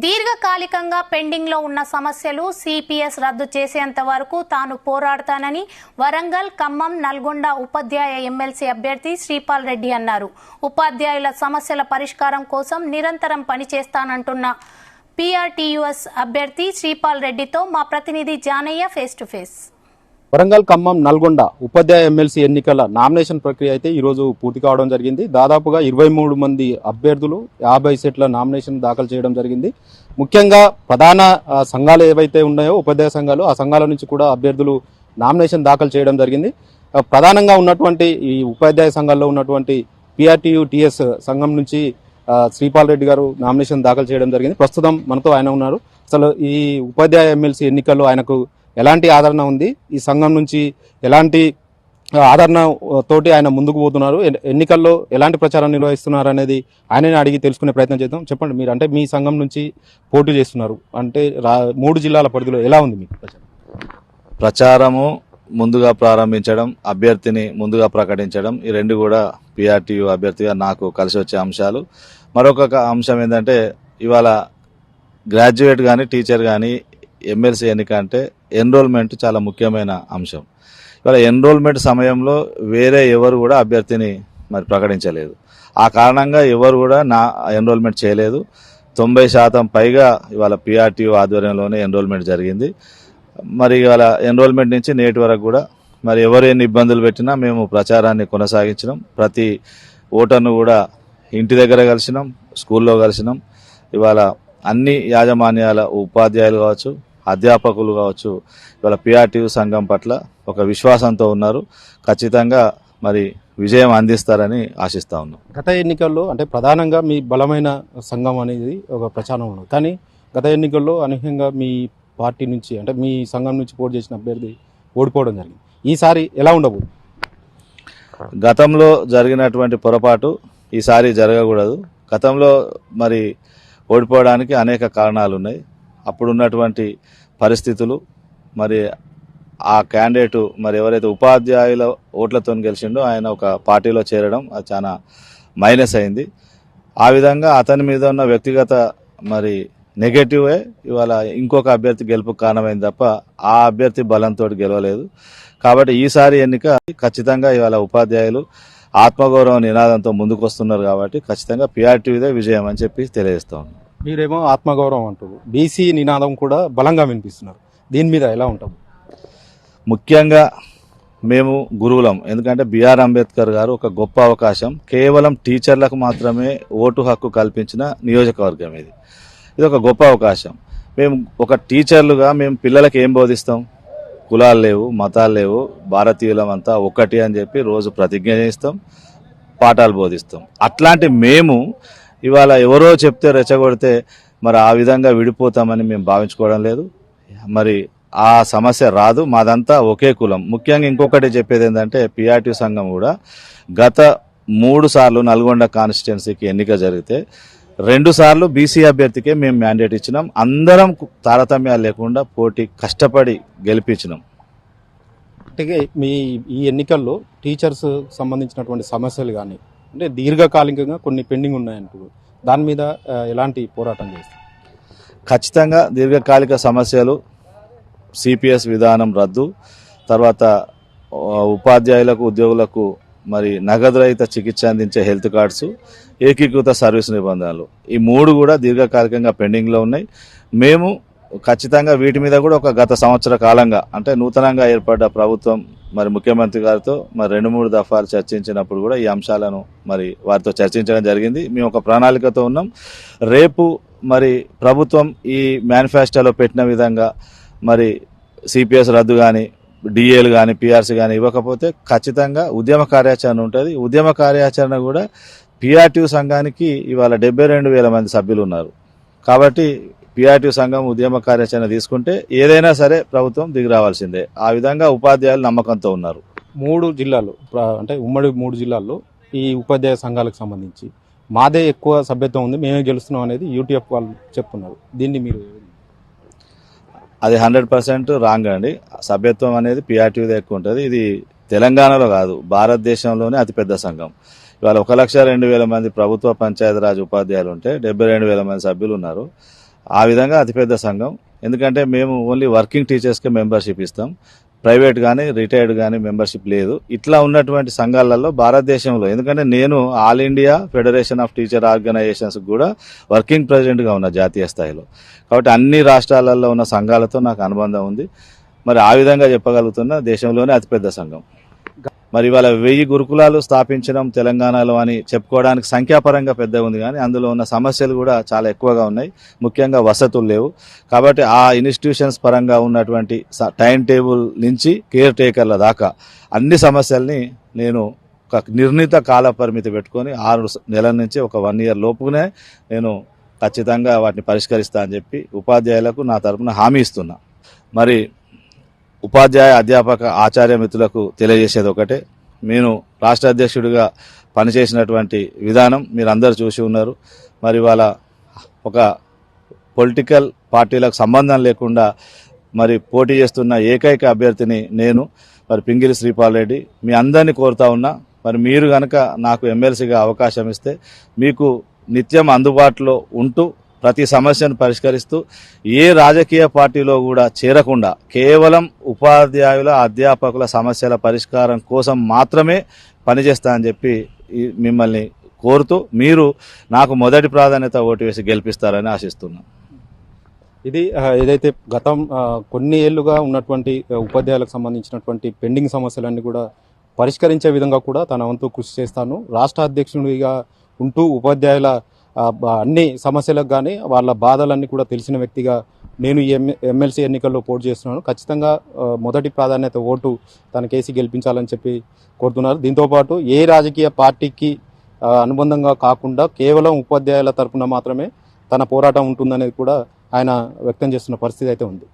దీర్ఘకాలికంగా పెండింగ్లో ఉన్న సమస్యలు సిపిఎస్ రద్దు చేసేంత వరకు తాను పోరాడతానని వరంగల్, ఖమ్మం, నల్గొండ ఉపాధ్యాయ ఎమ్మెల్సీ అభ్యర్థి శ్రీపాల్ రెడ్డి అన్నారు. ఉపాధ్యాయుల సమస్యల పరిష్కారం కోసం నిరంతరం పనిచేస్తానంటున్న పిఆర్టీయూఎస్ అభ్యర్థి శ్రీపాల్ రెడ్డితో మా ప్రతినిధి Janaiah face to face. Warangal, Khammam, Nalgonda ఉపాధ్యాయ ఎమ్మెల్సీ ఎన్నికల నామినేషన్ ప్రక్రియ అయితే ఈరోజు పూర్తి కావడం జరిగింది. దాదాపుగా 23 మంది అభ్యర్థులు 50 సెట్ల నామినేషన్ దాఖలు చేయడం జరిగింది. ముఖ్యంగా ప్రధాన సంఘాలు ఏవైతే ఉన్నాయో ఉపాధ్యాయ సంఘాలు, ఆ సంఘాల నుంచి కూడా అభ్యర్థులు నామినేషన్ దాఖలు చేయడం జరిగింది. ప్రధానంగా ఉన్నటువంటి ఈ ఉపాధ్యాయ సంఘాల్లో ఉన్నటువంటి పిఆర్టీయూటీఎస్ సంఘం నుంచి శ్రీపాల్ రెడ్డి గారు నామినేషన్ దాఖలు చేయడం జరిగింది. ప్రస్తుతం మనతో ఆయన ఉన్నారు. అసలు ఈ ఉపాధ్యాయ ఎమ్మెల్సీ ఎన్నికల్లో ఆయనకు ఎలాంటి ఆదరణ ఉంది, ఈ సంఘం నుంచి ఎలాంటి ఆదరణ తోటి ఆయన ముందుకు పోతున్నారు, ఎన్నికల్లో ఎలాంటి ప్రచారం నిర్వహిస్తున్నారు అనేది ఆయనని అడిగి తెలుసుకునే ప్రయత్నం చేద్దాం. చెప్పండి, మీరు అంటే మీ సంఘం నుంచి పోటీ చేస్తున్నారు అంటే 3 జిల్లాల పరిధిలో ఎలా ఉంది మీకు ప్రచారము? ముందుగా ప్రారంభించడం, అభ్యర్థిని ముందుగా ప్రకటించడం, ఈ రెండు కూడా పిఆర్టీయూ అభ్యర్థిగా నాకు కలిసి వచ్చే అంశాలు. మరొక అంశం ఏంటంటే ఇవాళ గ్రాడ్యుయేట్ కానీ టీచర్ కానీ ఎమ్మెల్సీ ఎన్నిక అంటే ఎన్రోల్మెంట్ చాలా ముఖ్యమైన అంశం. ఇవాళ ఎన్రోల్మెంట్ సమయంలో వేరే ఎవరు కూడా అభ్యర్థిని ప్రకటించలేదు. ఆ కారణంగా ఎవరు కూడా ఎన్రోల్మెంట్ చేయలేదు. 90% పైగా ఇవాళ పిఆర్టీయూ ఆధ్వర్యంలోనే ఎన్రోల్మెంట్ జరిగింది. ఇవాళ ఎన్రోల్మెంట్ నుంచి నేటి వరకు కూడా ఎవరు ఎన్ని ఇబ్బందులు పెట్టినా మేము ప్రచారాన్ని కొనసాగించినాం. ప్రతి ఓటర్ను కూడా ఇంటి దగ్గర కలిసినాం, స్కూల్లో కలిసినాం. ఇవాళ అన్ని యాజమాన్యాల ఉపాధ్యాయులు కావచ్చు, అధ్యాపకులు కావచ్చు, ఇవాళ పిఆర్టీయూ సంఘం పట్ల ఒక విశ్వాసంతో ఉన్నారు. ఖచ్చితంగా విజయం అందిస్తారని ఆశిస్తా ఉన్నాం. గత ఎన్నికల్లో అంటే ప్రధానంగా మీ బలమైన సంఘం అనేది ఒక ప్రచారం ఉన్నది, కానీ గత ఎన్నికల్లో అనూహ్యంగా మీ పార్టీ నుంచి అంటే మీ సంఘం నుంచి పోటీ చేసిన అభ్యర్థి ఓడిపోవడం జరిగింది. ఈసారి ఎలా ఉండబోదు? గతంలో జరిగినటువంటి పొరపాటు ఈసారి జరగకూడదు. గతంలో ఓడిపోవడానికి అనేక కారణాలు ఉన్నాయి. అప్పుడున్నటువంటి పరిస్థితులు, ఆ క్యాండిడేటు ఎవరైతే ఉపాధ్యాయుల ఓట్లతో గెలిచిండో ఆయన ఒక పార్టీలో చేరడం అది చాలా మైనస్ అయింది. ఆ విధంగా అతని మీద ఉన్న వ్యక్తిగత నెగటివే ఇవాళ ఇంకొక అభ్యర్థి గెలుపుకు కారణమైంది తప్ప ఆ అభ్యర్థి బలంతో గెలవలేదు. కాబట్టి ఈసారి ఎన్నిక ఖచ్చితంగా ఇవాళ ఉపాధ్యాయులు ఆత్మగౌరవ నినాదంతో ముందుకు వస్తున్నారు. కాబట్టి ఖచ్చితంగా పిఆర్టీయూదే విజయం అని చెప్పి తెలియజేస్తా ఉన్నాం. మీరేమో ఆత్మగౌరవం అంటారు, బీసీ నినాదం కూడా బలంగా వినిపిస్తున్నారు. దీని మీద ఎలా ఉంటాం? ముఖ్యంగా మేము గురువులం. ఎందుకంటే బిఆర్ అంబేద్కర్ గారు ఒక గొప్ప అవకాశం, కేవలం టీచర్లకు మాత్రమే ఓటు హక్కు కల్పించిన నియోజకవర్గం ఇది. ఇది ఒక గొప్ప అవకాశం. మేము ఒక టీచర్లుగా మేము పిల్లలకి ఏం బోధిస్తాం? కులాలు లేవు, మతాలు లేవు, భారతీయులం అంతా ఒక్కటి అని చెప్పి రోజు ప్రతిజ్ఞ చేస్తాం, పాఠాలు బోధిస్తాం. అట్లాంటి మేము ఇవాళ ఎవరో చెప్తే రెచ్చగొడితే ఆ విధంగా విడిపోతామని మేము భావించుకోవడం లేదు. ఆ సమస్య రాదు. మాదంతా ఒకే కులం. ముఖ్యంగా ఇంకొకటి చెప్పేది ఏంటంటే పిఆర్టీయూ సంఘం కూడా గత 3 సార్లు నల్గొండ కాన్స్టిట్యున్సీకి ఎన్నిక జరిగితే 2 సార్లు బీసీ అభ్యర్థికే మేము మ్యాండేట్ ఇచ్చినాం. అందరం తారతమ్యాలు లేకుండా పోటీ కష్టపడి గెలిపించినాం. అంటే మీ ఈ ఎన్నికల్లో టీచర్స్ సంబంధించినటువంటి సమస్యలు కానీ అంటే దీర్ఘకాలికంగా కొన్ని పెండింగ్ ఉన్నాయనుకో, దాని మీద ఎలాంటి పోరాటం చేస్తారు? ఖచ్చితంగా దీర్ఘకాలిక సమస్యలు, సిపిఎస్ విధానం రద్దు, తర్వాత ఉపాధ్యాయులకు ఉద్యోగులకు నగదు రహిత చికిత్స అందించే హెల్త్ కార్డ్స్, ఏకీకృత సర్వీస్ నిబంధనలు, ఈ 3 కూడా దీర్ఘకాలికంగా పెండింగ్లో ఉన్నాయి. మేము ఖచ్చితంగా వీటి మీద కూడా ఒక గత సంవత్సర కాలంగా అంటే నూతనంగా ఏర్పడ్డ ప్రభుత్వం ముఖ్యమంత్రి గారితో 2-3 దఫాలు చర్చించినప్పుడు కూడా ఈ అంశాలను వారితో చర్చించడం జరిగింది. మేము ఒక ప్రణాళికతో ఉన్నాం. రేపు ప్రభుత్వం ఈ మేనిఫెస్టోలో పెట్టిన విధంగా సిపిఎస్ రద్దు కానీ, డిఏలు కానీ, పిఆర్సీ కానీ ఇవ్వకపోతే ఖచ్చితంగా ఉద్యమ కార్యాచరణ ఉంటుంది. ఉద్యమ కార్యాచరణ కూడా పిఆర్టీయూ సంఘానికి ఇవాళ 72,000 మంది సభ్యులు ఉన్నారు. కాబట్టి పిఆర్టీయూ సంఘం ఉద్యమ కార్యాచరణ తీసుకుంటే ఏదైనా సరే ప్రభుత్వం దిగి రావాల్సిందే. ఆ విధంగా ఉపాధ్యాయులు నమ్మకంతో ఉన్నారు. 3 జిల్లాల్లో అంటే ఉమ్మడి 3 జిల్లాల్లో ఈ ఉపాధ్యాయ సంఘాలకు సంబంధించి మాదే ఎక్కువ సభ్యత్వం ఉంది, మేమే గెలుస్తున్నాం అనేది యూటీఎఫ్ వాళ్ళు చెప్తున్నారు. దీన్ని మీరు? అది 100% రాంగ్ అండి. సభ్యత్వం అనేది పిఆర్టీయూదే ఎక్కువ ఉంటుంది. ఇది తెలంగాణలో కాదు, భారతదేశంలోనే అతిపెద్ద సంఘం. ఇవాళ 1,02,000 మంది ప్రభుత్వ పంచాయతీరాజ్ ఉపాధ్యాయులు ఉంటే 72,000 మంది సభ్యులు ఉన్నారు. ఆ విధంగా అతిపెద్ద సంఘం. ఎందుకంటే మేము ఓన్లీ వర్కింగ్ టీచర్స్కే మెంబర్షిప్ ఇస్తాం, ప్రైవేట్ కానీ రిటైర్డ్ కానీ మెంబర్షిప్ లేదు. ఇట్లా ఉన్నటువంటి సంఘాలలో భారతదేశంలో, ఎందుకంటే నేను all India federation of teacher organisations కూడా వర్కింగ్ ప్రెసిడెంట్గా ఉన్న జాతీయ స్థాయిలో. కాబట్టి అన్ని రాష్ట్రాలలో ఉన్న సంఘాలతో నాకు అనుబంధం ఉంది. మరి ఆ విధంగా చెప్పగలుగుతున్న దేశంలోనే అతిపెద్ద సంఘం. మరి ఇవాళ 1000 గురుకులాలు స్థాపించడం తెలంగాణలో అని చెప్పుకోవడానికి సంఖ్యాపరంగా పెద్ద ఉంది, కానీ అందులో ఉన్న సమస్యలు కూడా చాలా ఎక్కువగా ఉన్నాయి. ముఖ్యంగా వసతులు లేవు. కాబట్టి ఆ ఇన్స్టిట్యూషన్స్ పరంగా ఉన్నటువంటి టైం టేబుల్ నుంచి కేర్ టేకర్ల దాకా అన్ని సమస్యల్ని నేను ఒక నిర్ణీత కాల పరిమితి పెట్టుకొని 6 నెలల నుంచి ఒక 1 year లోపునే నేను ఖచ్చితంగా వాటిని పరిష్కరిస్తా అని చెప్పి ఉపాధ్యాయులకు నా తరపున హామీ ఇస్తున్నా. మరి ఉపాధ్యాయ అధ్యాపక ఆచార్య మిత్రులకు తెలియజేసేది ఒకటే, నేను రాష్ట్ర అధ్యక్షుడిగా పనిచేసినటువంటి విధానం మీరు అందరూ చూసి ఉన్నారు. మరి వాళ్ళ ఒక పొలిటికల్ పార్టీలకు సంబంధం లేకుండా మరి పోటీ చేస్తున్న ఏకైక అభ్యర్థిని నేను, మరి పింగిలి శ్రీపాల్ రెడ్డి. మీ అందరినీ కోరుతా ఉన్నా, మరి మీరు కనుక నాకు ఎమ్మెల్సీగా అవకాశం ఇస్తే మీకు నిత్యం అందుబాటులో ఉంటూ ప్రతి సమస్యను పరిష్కరిస్తూ ఏ రాజకీయ పార్టీలో కూడా చేరకుండా కేవలం ఉపాధ్యాయుల అధ్యాపకుల సమస్యల పరిష్కారం కోసం మాత్రమే పనిచేస్తా అని చెప్పి మిమ్మల్ని కోరుతూ మీరు నాకు మొదటి ప్రాధాన్యత ఓటు వేసి గెలిపిస్తారని ఆశిస్తున్నాను. ఇది ఏదైతే గతం కొన్ని ఏళ్లుగా ఉన్నటువంటి ఉపాధ్యాయులకు సంబంధించినటువంటి పెండింగ్ సమస్యలన్నీ కూడా పరిష్కరించే విధంగా కూడా తన వంతు కృషి చేస్తాను. రాష్ట్ర అధ్యక్షుడిగా ఉంటూ ఉపాధ్యాయుల అన్ని సమస్యలకు కానీ వాళ్ళ బాధలన్నీ కూడా తెలిసిన వ్యక్తిగా నేను ఈ ఎమ్మెల్సీ ఎన్నికల్లో పోటీ చేస్తున్నాను. ఖచ్చితంగా మొదటి ప్రాధాన్యత ఓటు తనకేసి గెలిపించాలని చెప్పి కోరుతున్నారు. దీంతోపాటు ఏ రాజకీయ పార్టీకి అనుబంధంగా కాకుండా కేవలం ఉపాధ్యాయుల తరఫున మాత్రమే తన పోరాటం ఉంటుందనేది కూడా ఆయన వ్యక్తం చేస్తున్న పరిస్థితి అయితే ఉంది.